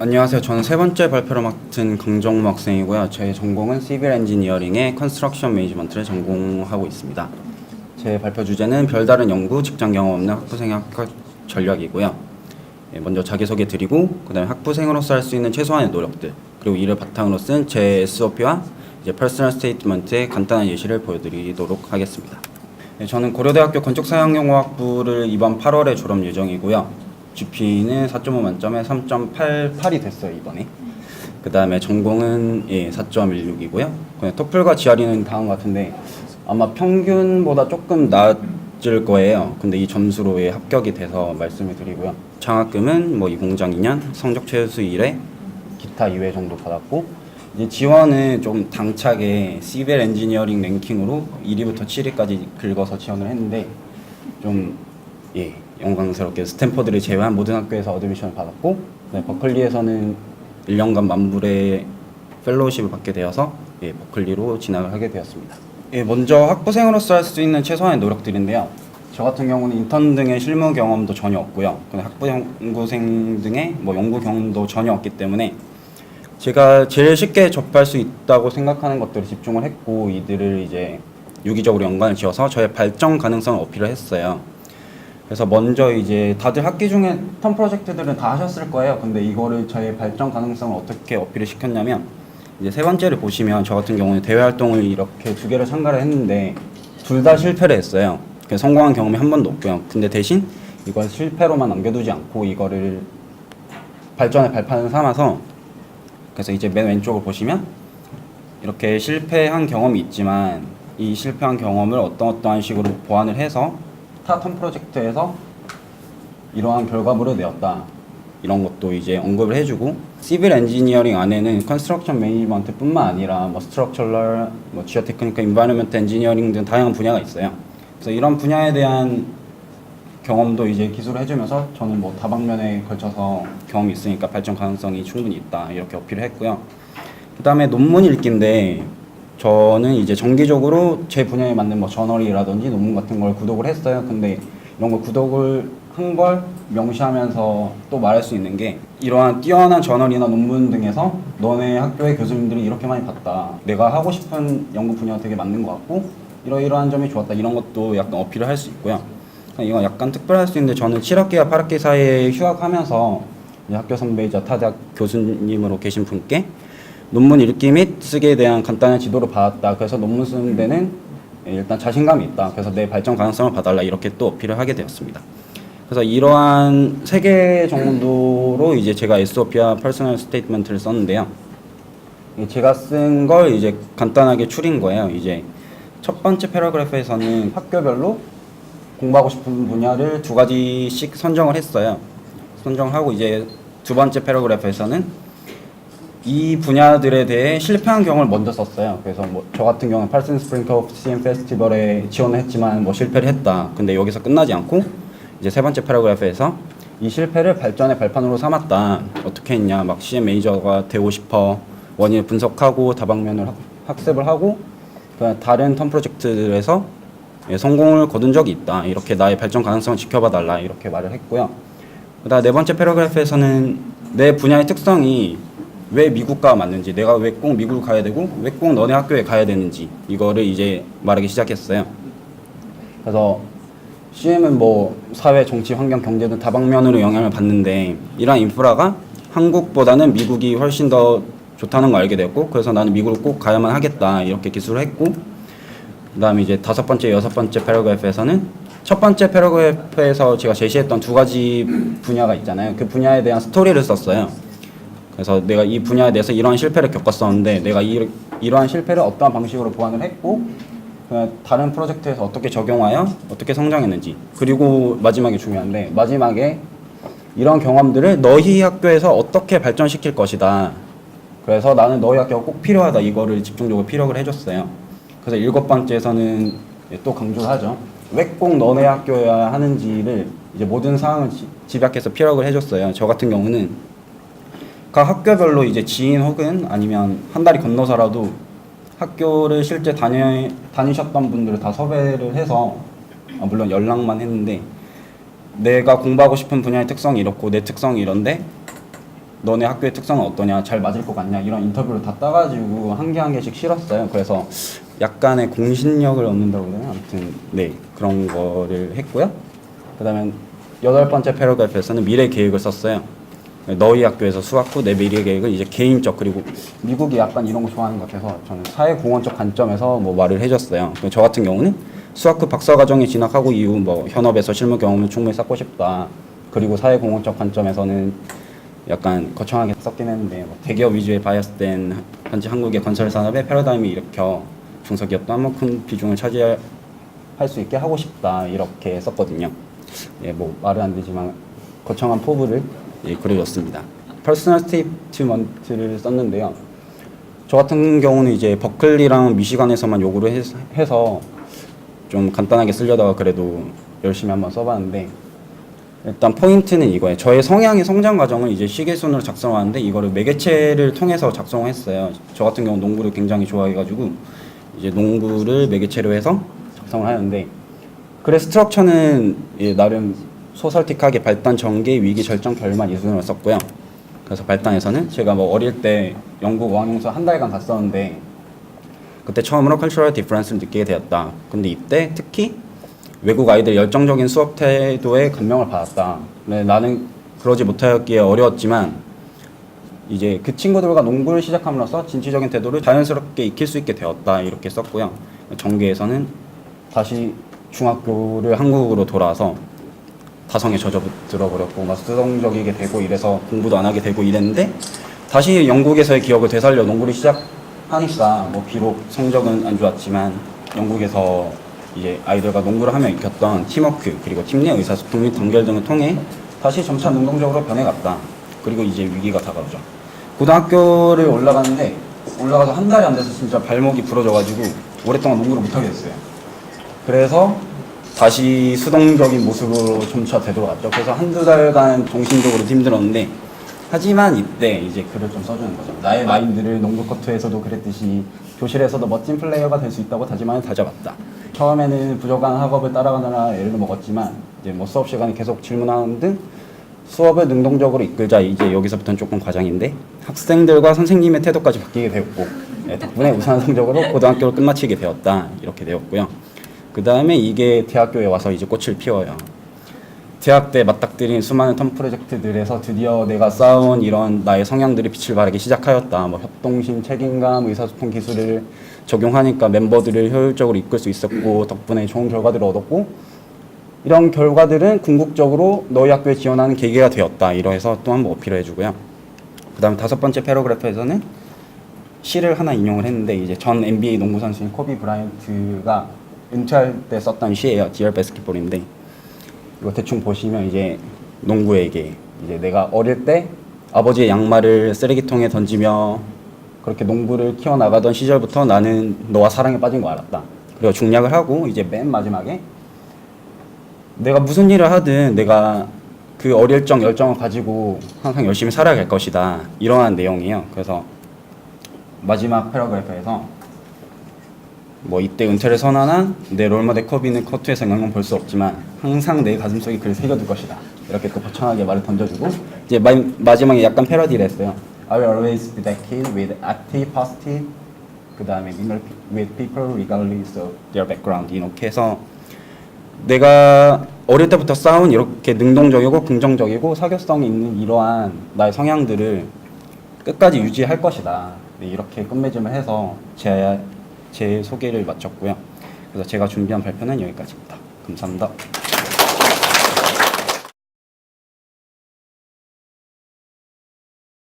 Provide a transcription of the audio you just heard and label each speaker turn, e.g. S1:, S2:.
S1: 안녕하세요. 저는 세 번째 발표를 맡은 강정무 학생이고요. 제 전공은 시빌 엔지니어링의 컨스트럭션 매니지먼트를 전공하고 있습니다. 제 발표 주제는 별다른 연구, 직장 경험 없는 학부생의 학업 전략이고요. 먼저 자기소개 드리고 그다음에 학부생으로서 할 수 있는 최소한의 노력들, 그리고 이를 바탕으로 쓴 제 SOP와 이제 퍼스널 스테이트먼트의 간단한 예시를 보여드리도록 하겠습니다. 저는 고려대학교 건축사양용화학부를 이번 8월에 졸업 예정이고요. GP는 4.5 만점에 3.88이 됐어요, 이번에. 그 다음에 전공은 4.16이고요. 그냥 토플과 GRE는 다음 같은데 아마 평균보다 조금 낮을 거예요. 근데 이 점수로 합격이 돼서 말씀을 드리고요. 장학금은 뭐 2002년 성적 최우수 1회, 기타 2회 정도 받았고, 이제 지원은 좀 당차게 시빌 엔지니어링 랭킹으로 1위부터 7위까지 긁어서 지원을 했는데 좀 영광스럽게 스탠퍼드를 제외한 모든 학교에서 어드미션을 받았고, 네, 버클리에서는 1년간 만불의 펠로우십을 받게 되어서 버클리로 진학을 하게 되었습니다. 먼저 학부생으로서 할 수 있는 최소한의 노력들인데요. 저 같은 경우는 인턴 등의 실무 경험도 전혀 없고요. 학부 연구생 등의 연구 경험도 전혀 없기 때문에 제가 제일 쉽게 접할 수 있다고 생각하는 것들을 집중을 했고, 이들을 이제 유기적으로 연관을 지어서 저의 발전 가능성을 어필을 했어요. 그래서 먼저 이제 다들 학기 중에 턴 프로젝트들은 다 하셨을 거예요. 근데 이거를 저의 발전 가능성을 어떻게 어필을 시켰냐면, 이제 세 번째를 보시면 저 같은 경우는 대외 활동을 이렇게 2개를 참가를 했는데 둘 다 실패를 했어요. 성공한 경험이 한 번도 없고요. 근데 대신 이걸 실패로만 남겨두지 않고 이거를 발전의 발판을 삼아서, 그래서 이제 맨 왼쪽을 보시면 이렇게 실패한 경험이 있지만 이 실패한 경험을 어떠한 식으로 보완을 해서 턴 프로젝트에서 이러한 결과물을 내었다, 이런 것도 이제 언급을 해주고, 시빌 엔지니어링 안에는 컨스트럭션 매니지먼트 뿐만 아니라 스트럭처럴, 지오테크니컬, 인바이러먼트 엔지니어링 등 다양한 분야가 있어요. 그래서 이런 분야에 대한 경험도 이제 기술을 해주면서 저는 다방면에 걸쳐서 경험이 있으니까 발전 가능성이 충분히 있다, 이렇게 어필을 했고요. 그 다음에 논문 읽기인데, 저는 이제 정기적으로 제 분야에 맞는 저널이라든지 논문 같은 걸 구독을 했어요. 근데 이런 걸 구독을 한 걸 명시하면서 또 말할 수 있는 게, 이러한 뛰어난 저널이나 논문 등에서 너네 학교의 교수님들이 이렇게 많이 봤다, 내가 하고 싶은 연구 분야가 되게 맞는 것 같고 이러이러한 점이 좋았다, 이런 것도 약간 어필을 할 수 있고요. 이건 약간 특별할 수 있는데, 저는 7학기와 8학기 사이에 휴학하면서 학교 선배이자 타대학 교수님으로 계신 분께 논문 읽기 및 쓰기에 대한 간단한 지도를 받았다. 그래서 논문 쓰는 데는 일단 자신감이 있다. 그래서 내 발전 가능성을 봐달라, 이렇게 또 어필을 하게 되었습니다. 그래서 이러한 3개 정도로 이제 제가 SOP와 퍼스널 스테이트먼트를 썼는데요. 제가 쓴 걸 이제 간단하게 추린 거예요. 이제 첫 번째 패러그래프에서는 학교별로 공부하고 싶은 분야를 2가지씩 선정을 했어요. 선정하고 이제 두 번째 패러그래프에서는 이 분야들에 대해 실패한 경험을 먼저 썼어요. 그래서 저 같은 경우는 팔슨 스프링클 CM 페스티벌에 지원을 했지만 실패를 했다. 근데 여기서 끝나지 않고 이제 세 번째 패러그래프에서 이 실패를 발전의 발판으로 삼았다. 어떻게 했냐, CM 메이저가 되고 싶어, 원인을 분석하고 다방면을 학습을 하고 다른 턴 프로젝트들에서 성공을 거둔 적이 있다. 이렇게 나의 발전 가능성을 지켜봐 달라, 이렇게 말을 했고요. 그다음 네 번째 패러그래프에서는 내 분야의 특성이 왜 미국과 맞는지, 내가 왜 꼭 미국을 가야 되고 왜 꼭 너네 학교에 가야 되는지, 이거를 이제 말하기 시작했어요. 그래서 CM은 사회, 정치, 환경, 경제 등 다방면으로 영향을 받는데, 이러한 인프라가 한국보다는 미국이 훨씬 더 좋다는 걸 알게 되었고, 그래서 나는 미국을 꼭 가야만 하겠다, 이렇게 기술을 했고, 그 다음에 이제 5번째, 6번째 패러그래프에서는 첫 번째 패러그래프에서 제가 제시했던 2가지 분야가 있잖아요. 그 분야에 대한 스토리를 썼어요. 그래서 내가 이 분야에 대해서 이러한 실패를 겪었었는데 내가 이러한 실패를 어떠한 방식으로 보완을 했고 다른 프로젝트에서 어떻게 적용하여 어떻게 성장했는지, 그리고 마지막에 중요한데, 마지막에 이런 경험들을 너희 학교에서 어떻게 발전시킬 것이다, 그래서 나는 너희 학교가 꼭 필요하다, 이거를 집중적으로 피력을 해줬어요. 그래서 7번째에서는 또 강조를 하죠. 왜 꼭 너네 학교여야 하는지를 이제 모든 사항을 집약해서 피력을 해줬어요. 저 같은 경우는 각 학교별로 이제 지인 혹은 아니면 한 다리 건너서라도 학교를 실제 다니셨던 분들을 다 섭외를 해서, 물론 연락만 했는데, 내가 공부하고 싶은 분야의 특성이 이렇고 내 특성이 이런데 너네 학교의 특성은 어떠냐, 잘 맞을 것 같냐 이런 인터뷰를 다 따가지고 한 개 한 개씩 실었어요. 그래서 약간의 공신력을 얻는다고 해야 되나? 아무튼 네, 그런 거를 했고요. 그다음에 8번째 패러그래프에서는 미래 계획을 썼어요. 너희 학교에서 수학 후 내 미래 계획을 이제 개인적, 그리고 미국이 약간 이런 거 좋아하는 것 같아서 저는 사회공헌적 관점에서 뭐 말을 해줬어요. 저 같은 경우는 수학 후 박사과정에 진학하고 이후 뭐 현업에서 실무 경험을 충분히 쌓고 싶다. 그리고 사회공헌적 관점에서는 약간 거창하게 썼긴 했는데 뭐 대기업 위주의 바이어스된 현재 한국의 건설 산업의 패러다임을 일으켜 중소기업도 한 큰 비중을 차지할 수 있게 하고 싶다, 이렇게 썼거든요. 예, 뭐 말은 안 되지만 거창한 포부를 예, 그려줬습니다. 퍼스널 스테이트먼트를 썼는데요. 저 같은 경우는 이제 버클리랑 미시간에서만 요구를 해서 좀 간단하게 쓰려다가 그래도 열심히 한번 써봤는데, 일단 포인트는 이거예요. 저의 성향의 성장 과정을 이제 시계순으로 작성하는데 이거를 매개체를 통해서 작성했어요. 저 같은 경우 농구를 굉장히 좋아해가지고 이제 농구를 매개체로 해서 작성을 하는데, 글의 스트럭처는 예, 나름 소설틱하게 발단, 전개, 위기, 절정, 결말 이 순으로 썼고요. 그래서 발단에서는 제가 뭐 어릴 때 영국 어학연수 한 달간 갔었는데 그때 처음으로 컬처럴 디퍼런스를 느끼게 되었다. 근데 이때 특히 외국 아이들 열정적인 수업 태도에 감명을 받았다. 네, 나는 그러지 못하였기에 어려웠지만 이제 그 친구들과 농구를 시작함으로써 진취적인 태도를 자연스럽게 익힐 수 있게 되었다, 이렇게 썼고요. 전개에서는 다시 중학교를 한국으로 돌아와서 다성에 젖어들어버렸고 막 수동적이게 되고 이래서 공부도 안 하게 되고 이랬는데, 다시 영국에서의 기억을 되살려 농구를 시작하니까 뭐 비록 성적은 안 좋았지만 영국에서 이제 아이들과 농구를 하며 익혔던 팀워크, 그리고 팀 내 의사소통 및 단결 등을 통해 다시 점차 능동적으로 변해갔다. 그리고 이제 위기가 다가오죠. 고등학교를 올라가서 한 달이 안 돼서 진짜 발목이 부러져가지고 오랫동안 농구를 못하게 됐어요. 그래서 다시 수동적인 모습으로 점차 되돌아갔죠. 그래서 한두 달간 정신적으로 힘들었는데, 하지만 이때 이제 글을 좀 써주는 거죠. 나의 마인드를 농구 코트에서도 그랬듯이 교실에서도 멋진 플레이어가 될 수 있다고 다짐하여 다져봤다. 처음에는 부족한 학업을 따라가느라 애를 먹었지만 이제 뭐 수업 시간에 계속 질문하는 등 수업을 능동적으로 이끌자. 이제 여기서부터는 조금 과장인데, 학생들과 선생님의 태도까지 바뀌게 되었고 덕분에 우수한 성적으로 고등학교를 끝마치게 되었다, 이렇게 되었고요. 그 다음에 이게 대학교에 와서 이제 꽃을 피워요. 대학 때 맞닥뜨린 수많은 텀 프로젝트들에서 드디어 내가 쌓아온 이런 나의 성향들이 빛을 발하기 시작하였다. 뭐 협동심, 책임감, 의사소통 기술을 적용하니까 멤버들을 효율적으로 이끌 수 있었고 덕분에 좋은 결과들을 얻었고, 이런 결과들은 궁극적으로 너희 학교에 지원하는 계기가 되었다, 이러해서 또 한 번 어필을 해주고요. 그 다음 5번째 패러그래프에서는 시를 하나 인용을 했는데, 이제 전 NBA 농구 선수인 코비 브라이언트가 은퇴할 때 썼던 시예요. Dear Basketball인데, 이거 대충 보시면 이제 농구에게 이제 내가 어릴 때 아버지의 양말을 쓰레기통에 던지며 그렇게 농구를 키워나가던 시절부터 나는 너와 사랑에 빠진 거 알았다. 그리고 중략을 하고 이제 맨 마지막에 내가 무슨 일을 하든 내가 그 어릴 적 열정을 가지고 항상 열심히 살아갈 것이다, 이러한 내용이에요. 그래서 마지막 패러그래프에서 뭐 이때 은퇴를 선언한 내 롤모델 코비는 커트에서 영향은 볼 수 없지만 항상 내 가슴속에 그를 새겨둘 것이다, 이렇게 또 거창하게 말을 던져주고 이제 마지막에 약간 패러디를 했어요. I will always be that kid with active, positive, 그 다음에 with people regardless of their background, 이렇게 해서 내가 어릴 때부터 쌓은 이렇게 능동적이고 긍정적이고 사교성이 있는 이러한 나의 성향들을 끝까지 유지할 것이다, 네, 이렇게 끝맺음을 해서 제 소개를 마쳤고요. 그래서 제가 준비한 발표는 여기까지입니다. 감사합니다.